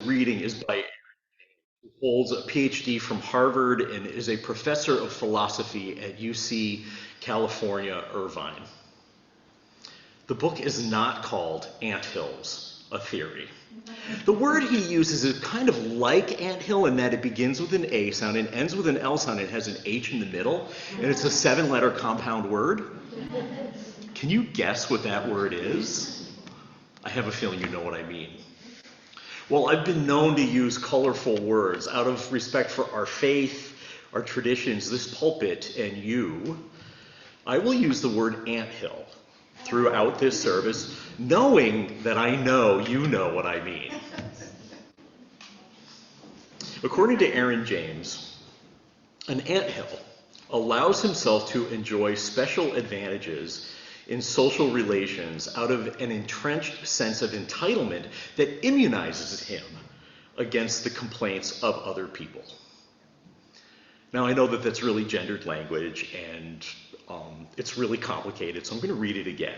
reading is by who holds a PhD from Harvard and is a professor of philosophy at UC California, Irvine. The book is not called Anthills, a Theory. The word he uses is kind of like anthill in that it begins with an A sound and ends with an L sound and has an H in the middle, and it's a 7-letter compound word. Can you guess what that word is? I have a feeling you know what I mean. Well, I've been known to use colorful words out of respect for our faith, our traditions, this pulpit, and you. I will use the word anthill throughout this service, knowing that I know you know what I mean. According to Aaron James, an anthill allows himself to enjoy special advantages in social relations out of an entrenched sense of entitlement that immunizes him against the complaints of other people. Now, I know that that's really gendered language and it's really complicated, so I'm going to read it again.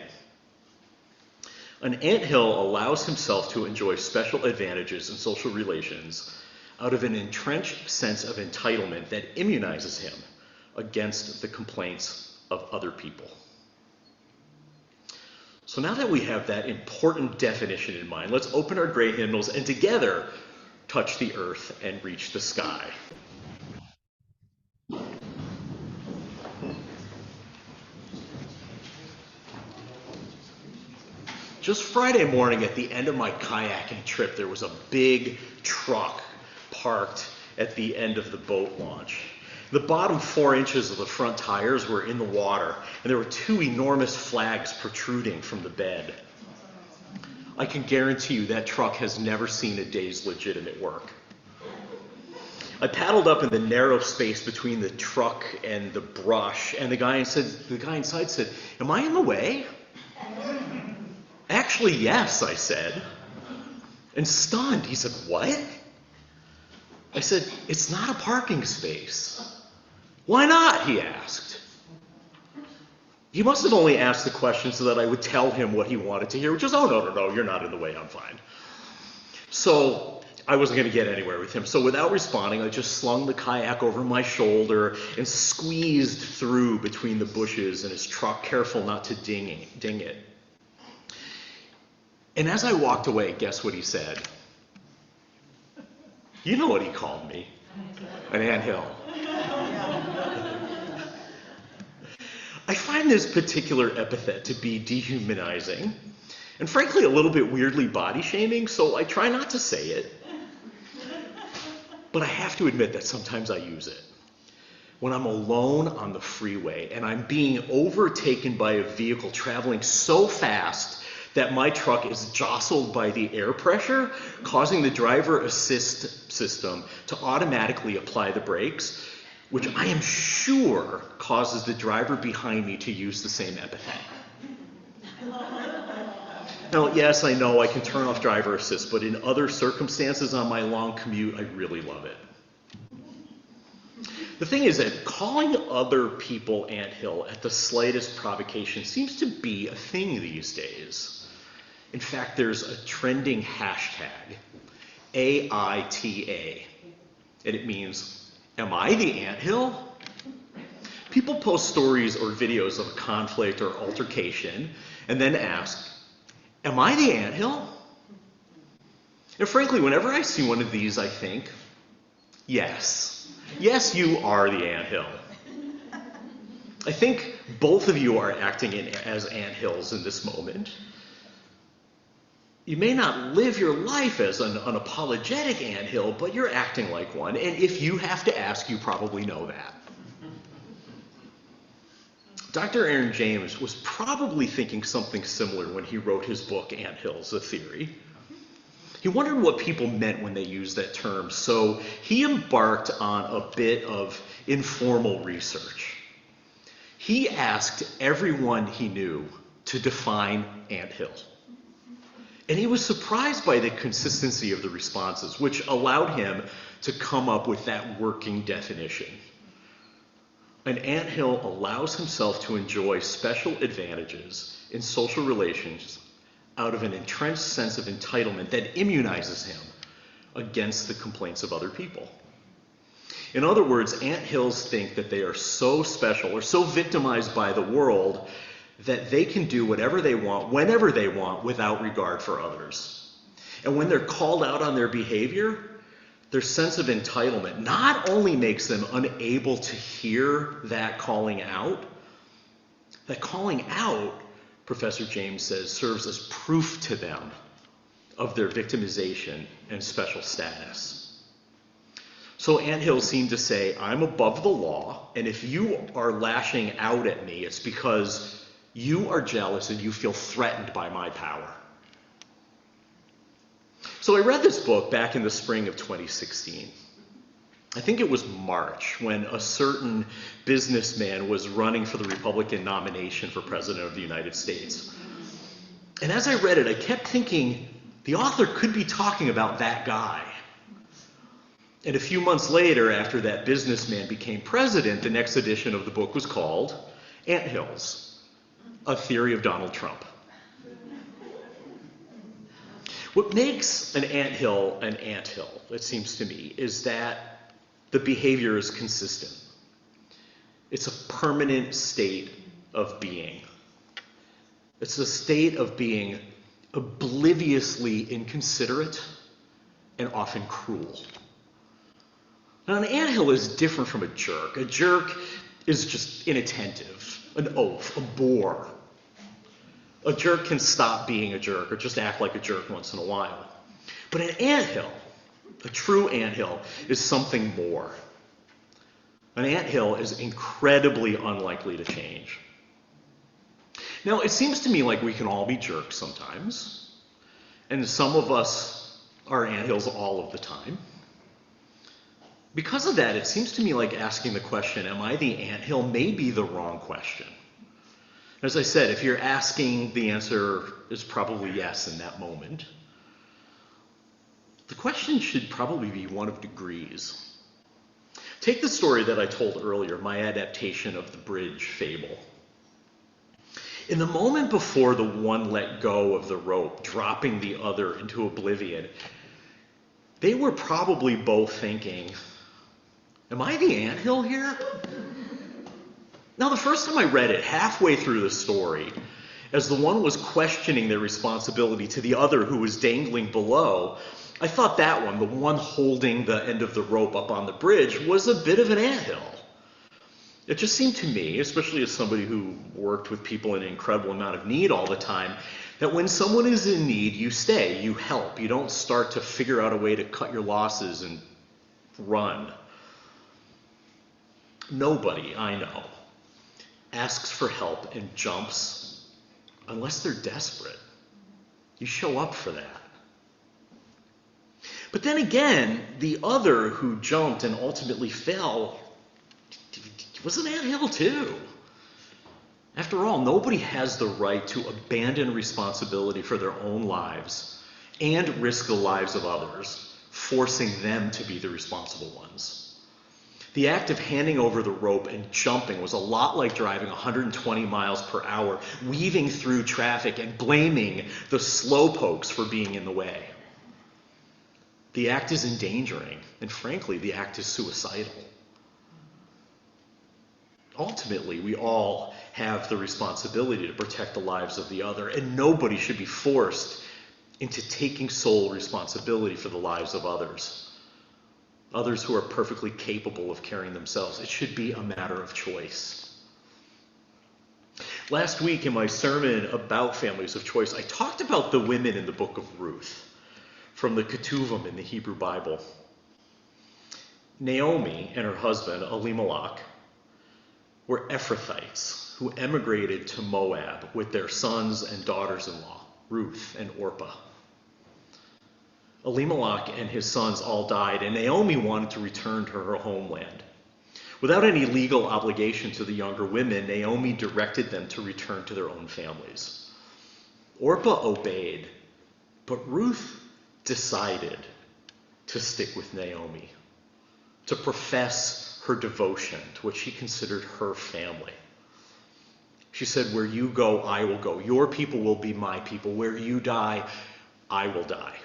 An anthill allows himself to enjoy special advantages in social relations out of an entrenched sense of entitlement that immunizes him against the complaints of other people. So now that we have that important definition in mind, let's open our gray hymnals and together touch the earth and reach the sky. Just Friday morning at the end of my kayaking trip, there was a big truck parked at the end of the boat launch. The bottom 4 inches of the front tires were in the water, and there were 2 enormous flags protruding from the bed. I can guarantee you that truck has never seen a day's legitimate work. I paddled up in the narrow space between the truck and the brush, and the guy inside said, "Am I in the way?" "Actually, yes," I said. And stunned, he said, "What?" I said, "It's not a parking space." "Why not?" he asked. He must have only asked the question so that I would tell him what he wanted to hear, which is, "Oh, no, you're not in the way, I'm fine." So I wasn't going to get anywhere with him. So without responding, I just slung the kayak over my shoulder and squeezed through between the bushes and his truck, careful not to ding it. And as I walked away, guess what he said? You know what he called me? An anthill. I find this particular epithet to be dehumanizing and frankly a little bit weirdly body shaming, so I try not to say it. But I have to admit that sometimes I use it. When I'm alone on the freeway and I'm being overtaken by a vehicle traveling so fast that my truck is jostled by the air pressure, causing the driver assist system to automatically apply the brakes, which I am sure causes the driver behind me to use the same epithet. Now, yes, I know I can turn off driver assist, but in other circumstances on my long commute, I really love it. The thing is that calling other people anthill at the slightest provocation seems to be a thing these days. In fact, there's a trending hashtag, AITA, and it means, "Am I the anthill?" People post stories or videos of a conflict or altercation and then ask, "Am I the anthill?" And frankly, whenever I see one of these, I think, yes, you are the anthill. I think both of you are acting as anthills in this moment. You may not live your life as an unapologetic anthill, but you're acting like one. And if you have to ask, you probably know that. Dr. Aaron James was probably thinking something similar when he wrote his book, Anthills, a Theory. He wondered what people meant when they used that term, so he embarked on a bit of informal research. He asked everyone he knew to define anthill. And he was surprised by the consistency of the responses, which allowed him to come up with that working definition. An anthill allows himself to enjoy special advantages in social relations out of an entrenched sense of entitlement that immunizes him against the complaints of other people. In other words, anthills think that they are so special or so victimized by the world that they can do whatever they want, whenever they want, without regard for others. And when they're called out on their behavior, their sense of entitlement not only makes them unable to hear that calling out, Professor James says, serves as proof to them of their victimization and special status. So anthills seem to say, I'm above the law, and if you are lashing out at me, it's because you are jealous and you feel threatened by my power. So I read this book back in the spring of 2016. I think it was March, when a certain businessman was running for the Republican nomination for President of the United States. And as I read it, I kept thinking, the author could be talking about that guy. And a few months later, after that businessman became president, the next edition of the book was called Anthills, A Theory of Donald Trump. What makes an anthill, it seems to me, is that the behavior is consistent. It's a permanent state of being. It's a state of being obliviously inconsiderate and often cruel. Now, an anthill is different from a jerk. A jerk is just inattentive, an oaf, a bore. A jerk can stop being a jerk or just act like a jerk once in a while. But an anthill, a true anthill, is something more. An anthill is incredibly unlikely to change. Now, it seems to me like we can all be jerks sometimes, and some of us are anthills all of the time. Because of that, it seems to me like asking the question, am I the anthill, may be the wrong question. As I said, if you're asking, the answer is probably yes in that moment. The question should probably be one of degrees. Take the story that I told earlier, my adaptation of the bridge fable. In the moment before the one let go of the rope, dropping the other into oblivion, they were probably both thinking, am I the anthill here? Now, the first time I read it, halfway through the story, as the one was questioning their responsibility to the other who was dangling below, I thought that one, the one holding the end of the rope up on the bridge, was a bit of an anthill. It just seemed to me, especially as somebody who worked with people in an incredible amount of need all the time, that when someone is in need, you stay, you help. You don't start to figure out a way to cut your losses and run. Nobody I know asks for help and jumps unless they're desperate. You show up for that. But then again, the other who jumped and ultimately fell was an anthill too. After all, nobody has the right to abandon responsibility for their own lives and risk the lives of others, forcing them to be the responsible ones. The act of handing over the rope and jumping was a lot like driving 120 miles per hour, weaving through traffic and blaming the slowpokes for being in the way. The act is endangering, and frankly, the act is suicidal. Ultimately, we all have the responsibility to protect the lives of the other, and nobody should be forced into taking sole responsibility for the lives of others who are perfectly capable of caring themselves. It should be a matter of choice. Last week in my sermon about families of choice, I talked about the women in the book of Ruth from the Ketuvim in the Hebrew Bible. Naomi and her husband, Elimelech, were Ephrathites who emigrated to Moab with their sons and daughters-in-law, Ruth and Orpah. Elimelech and his sons all died, and Naomi wanted to return to her homeland. Without any legal obligation to the younger women, Naomi directed them to return to their own families. Orpah obeyed, but Ruth decided to stick with Naomi, to profess her devotion to what she considered her family. She said, where you go, I will go. Your people will be my people. Where you die, I will die.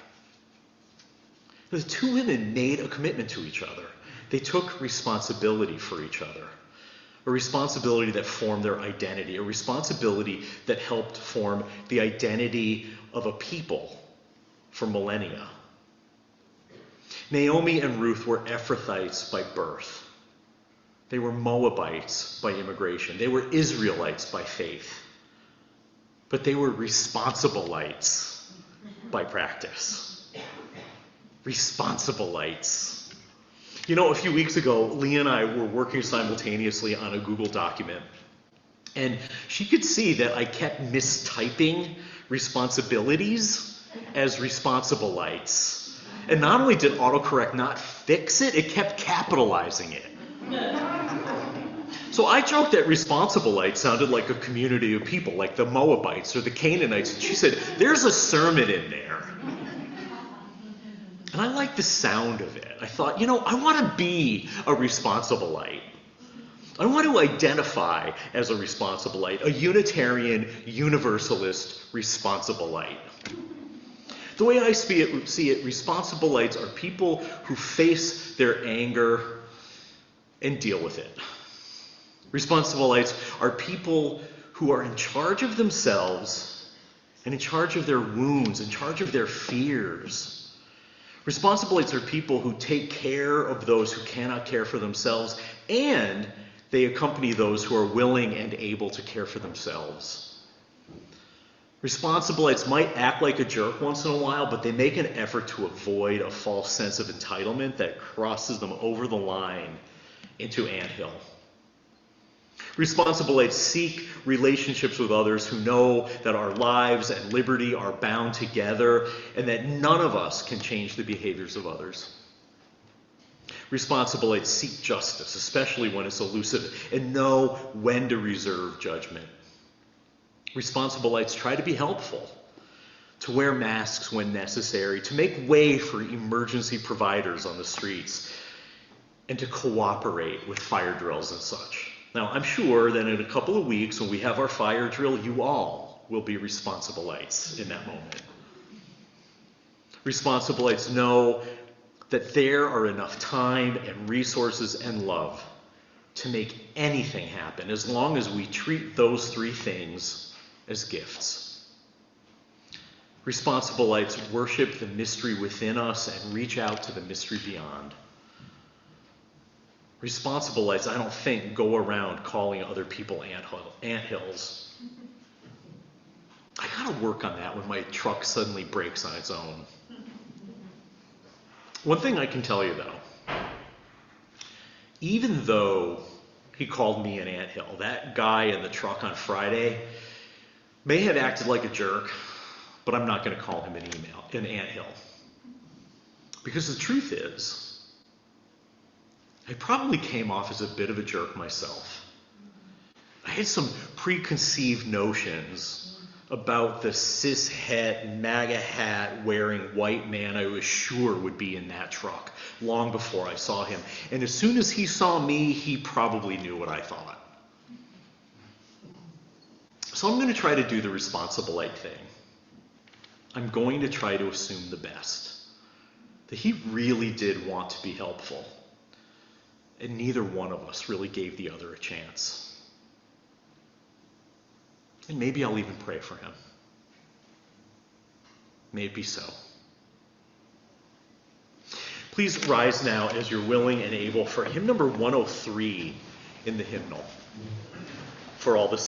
The two women made a commitment to each other. They took responsibility for each other. A responsibility that formed their identity, a responsibility that helped form the identity of a people for millennia. Naomi and Ruth were Ephrathites by birth. They were Moabites by immigration. They were Israelites by faith. But they were Responsibilites by practice. Responsibilites. You know, a few weeks ago, Leah and I were working simultaneously on a Google document, and she could see that I kept mistyping responsibilities as responsibilites. And not only did autocorrect not fix it, it kept capitalizing it. So I joked that Responsibilites sounded like a community of people, like the Moabites or the Canaanites, and she said, "There's a sermon in there." And I liked the sound of it. I thought, I want to be a Responsibilite. I want to identify as a Responsibilite, a Unitarian, Universalist Responsibilite. The way I see it, Responsibilites are people who face their anger and deal with it. Responsibilites are people who are in charge of themselves and in charge of their wounds, in charge of their fears. Responsibilites are people who take care of those who cannot care for themselves, and they accompany those who are willing and able to care for themselves. Responsibilites might act like a jerk once in a while, but they make an effort to avoid a false sense of entitlement that crosses them over the line into anthill. Responsibilites seek relationships with others who know that our lives and liberty are bound together and that none of us can change the behaviors of others. Responsibilites seek justice, especially when it's elusive, and know when to reserve judgment. Responsibilites try to be helpful, to wear masks when necessary, to make way for emergency providers on the streets, and to cooperate with fire drills and such. Now, I'm sure that in a couple of weeks, when we have our fire drill, you all will be Responsibilites in that moment. Responsibilites know that there are enough time and resources and love to make anything happen, as long as we treat those three things as gifts. Responsibilites worship the mystery within us and reach out to the mystery beyond. Responsibilites, I don't think, go around calling other people anthills. I gotta work on that when my truck suddenly breaks on its own. One thing I can tell you, though, even though he called me an anthill, that guy in the truck on Friday may have acted like a jerk, but I'm not going to call him an anthill. Because the truth is, I probably came off as a bit of a jerk myself. I had some preconceived notions about the cis-het, MAGA hat wearing white man I was sure would be in that truck long before I saw him. And as soon as he saw me, he probably knew what I thought. So I'm going to try to do the Responsibilite thing. I'm going to try to assume the best. That he really did want to be helpful. And neither one of us really gave the other a chance. And maybe I'll even pray for him. May it be so. Please rise now as you're willing and able for hymn number 103 in the hymnal. For all the